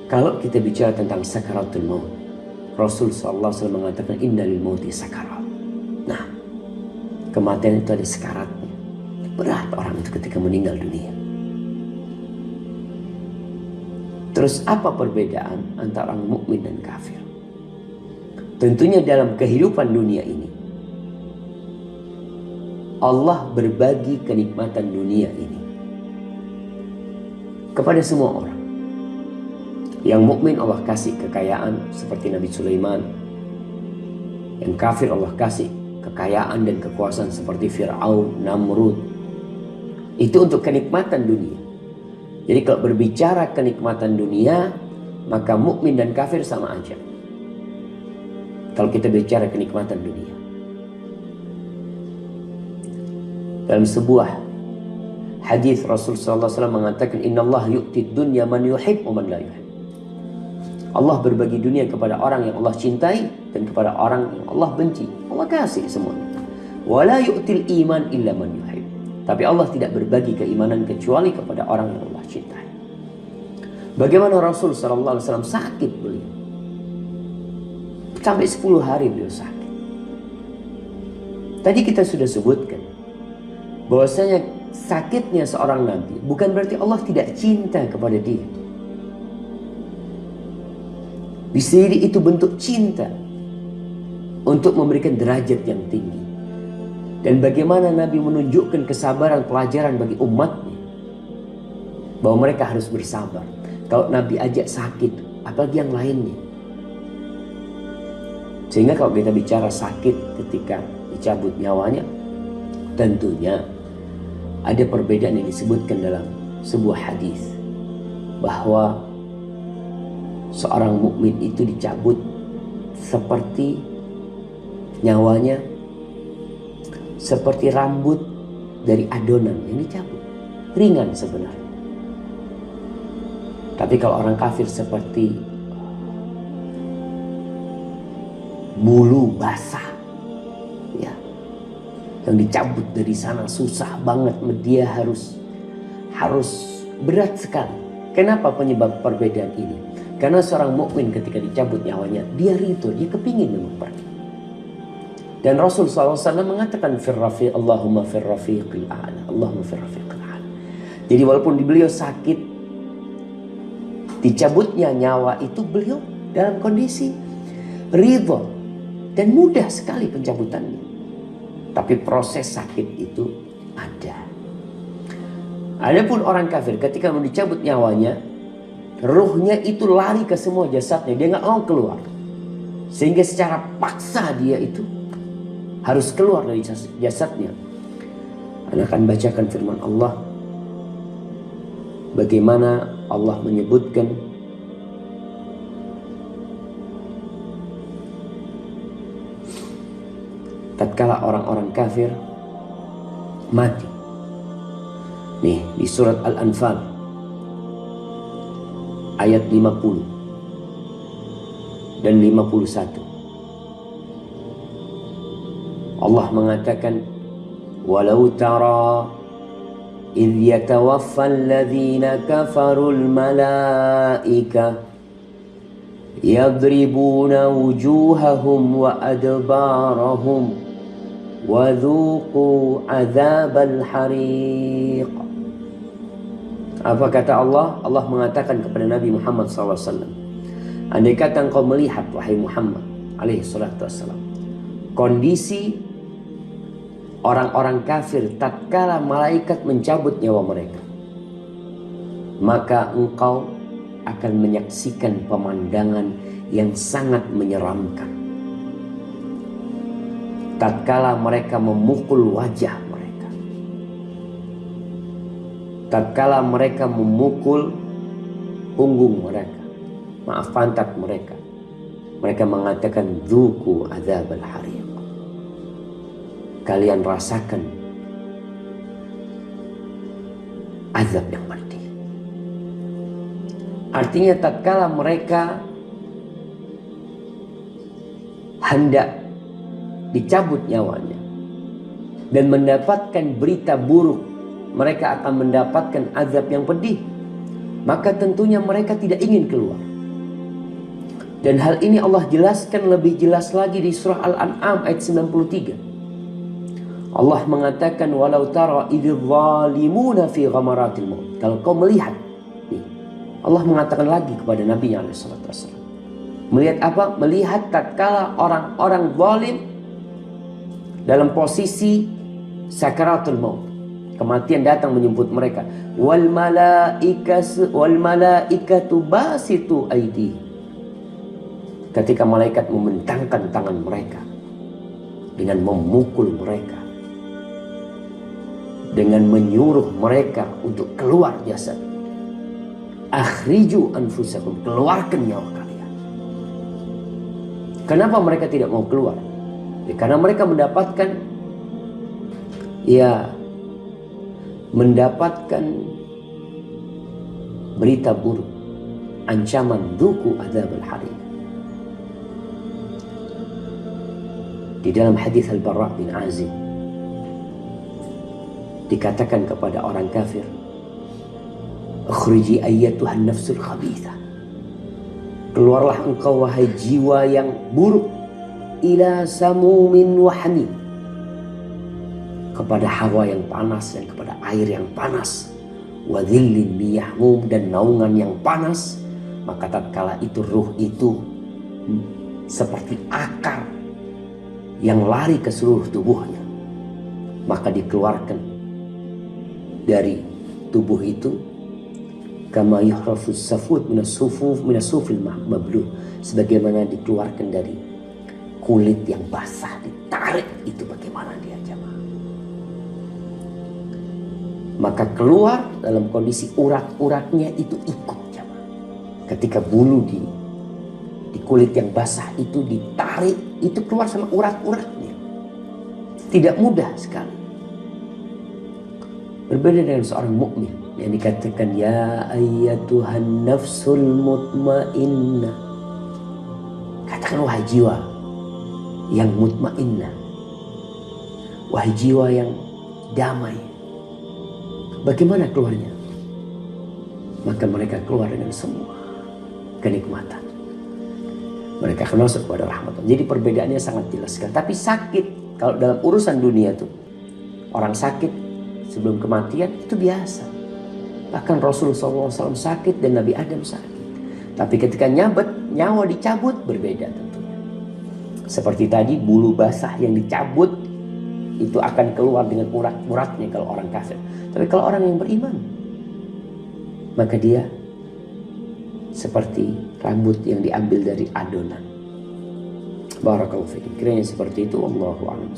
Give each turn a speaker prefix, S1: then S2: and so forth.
S1: Kalau kita bicara tentang sakaratul maut, Rasul SAW mengatakan inna lil mauti sakarat. Nah, kematian itu ada sekaratnya. Berat orang itu ketika meninggal dunia. Terus apa perbedaan antara orang mukmin dan kafir? Tentunya dalam kehidupan dunia ini, Allah berbagi kenikmatan dunia ini kepada semua orang. Yang mukmin Allah kasih kekayaan seperti Nabi Sulaiman. Yang kafir Allah kasih kekayaan dan kekuasaan seperti Fir'aun, Namrud. Itu untuk kenikmatan dunia. Jadi kalau berbicara kenikmatan dunia, maka mukmin dan kafir sama aja. Kalau kita bicara kenikmatan dunia. Dalam sebuah hadis Rasul SAW mengatakan, Inna Allah yu'ti dunya man yuhib wa man la yuhib. Allah berbagi dunia kepada orang yang Allah cintai dan kepada orang yang Allah benci. Allah kasih semuanya. Wala yu'til iman illa man yuhib. Tapi Allah tidak berbagi keimanan kecuali kepada orang yang Allah cintai. Bagaimana Rasul SAW sakit beliau? Sampai 10 hari beliau sakit. Tadi kita sudah sebutkan bahwasanya sakitnya seorang nabi bukan berarti Allah tidak cinta kepada dia. Bisa jadi itu bentuk cinta untuk memberikan derajat yang tinggi. Dan bagaimana Nabi menunjukkan kesabaran pelajaran bagi umatnya, bahwa mereka harus bersabar. Kalau Nabi ajak sakit, apalagi yang lainnya. Sehingga kalau kita bicara sakit ketika dicabut nyawanya, tentunya ada perbedaan yang disebutkan dalam sebuah hadis, bahwa seorang mukmin itu dicabut seperti nyawanya, seperti rambut dari adonan yang dicabut. Ringan sebenarnya. Tapi kalau orang kafir seperti bulu basah, ya, yang dicabut dari sana susah banget, dia harus berat sekali. Kenapa penyebab perbedaan ini? Karena seorang mukmin ketika dicabut nyawanya, dia ridho, dia kepingin memang pergi. Dan Rasul SAW mengatakan firrafiq, Allahumma firrafiqil a'la, Allahumma firrafiqil a'la. Jadi walaupun beliau sakit, dicabutnya nyawa itu, beliau dalam kondisi ridho dan mudah sekali pencabutannya. Tapi proses sakit itu ada. Adapun orang kafir ketika mau dicabut nyawanya, ruhnya itu lari ke semua jasadnya, dia nggak mau keluar, sehingga secara paksa dia itu harus keluar dari jasadnya. Anda akan bacakan firman Allah, bagaimana Allah menyebutkan tatkala orang-orang kafir mati. Nih di surat Al-Anfal ayat 50 dan 51. Allah mengatakan, walau tara idh yatawaffa alladhina kafarul malaika yadribuna wujuhahum wa adbarahum wa dhuqu adzabal hariq. Apa kata Allah? Allah mengatakan kepada Nabi Muhammad SAW, andai kata engkau melihat, wahai Muhammad alaihi salatu wassalam, kondisi orang-orang kafir tatkala malaikat mencabut nyawa mereka, maka engkau akan menyaksikan pemandangan yang sangat menyeramkan. Tatkala mereka memukul wajah mereka, tatkala mereka memukul punggung mereka, maaf, pantat mereka, mereka mengatakan dzuqu adzabal hariq. Kalian rasakan azab yang pedih. Artinya tatkala mereka hendak dicabut nyawanya dan mendapatkan berita buruk, mereka akan mendapatkan azab yang pedih, maka tentunya mereka tidak ingin keluar. Dan hal ini Allah jelaskan lebih jelas lagi di surah Al-An'am ayat 93. Allah mengatakan walau tara idzal zalimuna fi ghamaratil maut. Kalau kau melihat, nih, Allah mengatakan lagi kepada Nabi sallallahu alaihi wasallam. Melihat apa? Melihat tatkala orang-orang zalim dalam posisi sakaratul maut. Kematian datang menjemput mereka. Wal malaikatu basitu aydihim. Ketika malaikat membentangkan tangan mereka dengan memukul mereka, dengan menyuruh mereka untuk keluar jasad. Akhriju anfusakum, keluarkan nyawa kalian. Kenapa mereka tidak mau keluar? Ya, karena mereka mendapatkan berita buruk, ancaman dzuqu adzabal hariq. Di dalam hadis Al-Bara' bin Azib dikatakan kepada orang kafir, "Akhriji ayyatuhan nafsul khabithah." Keluarlah engkau wahai jiwa yang buruk, ila samumin wa hamim, kepada hawa yang panas dan kepada air yang panas, wa dhillin miyahmum, dan naungan yang panas. Maka tatkala itu ruh itu seperti akar yang lari ke seluruh tubuhnya, maka dikeluarkan dari tubuh itu kama yuhrafus safut minasufil mabluh, sebagaimana dikeluarkan dari kulit yang basah, ditarik itu bagaimana dia jemaah. Maka keluar dalam kondisi urat-uratnya itu ikut jemaah. Ketika bulu di kulit yang basah itu ditarik, itu keluar sama urat-uratnya. Tidak mudah sekali. Berbeda dengan seorang mukmin yang dikatakan ya ayyatuhan nafsul mutmainnah. Katakan wahai jiwa yang mutmainnah, wahai jiwa yang damai. Bagaimana keluarnya? Maka mereka keluar dengan semua kenikmatan. Mereka akan masuk kepada rahmat Allah. Jadi perbedaannya sangat jelas sekali. Tapi sakit, kalau dalam urusan dunia tuh, orang sakit sebelum kematian itu biasa. Bahkan Rasulullah SAW sakit dan Nabi Adam sakit. Tapi ketika nyawa dicabut berbeda tentunya. Seperti tadi bulu basah yang dicabut itu akan keluar dengan urat-uratnya kalau orang kafir. Tapi kalau orang yang beriman, maka dia seperti rambut yang diambil dari adonan. Barakallahu fiikum. Kiranya seperti itu. Wallahu a'lam.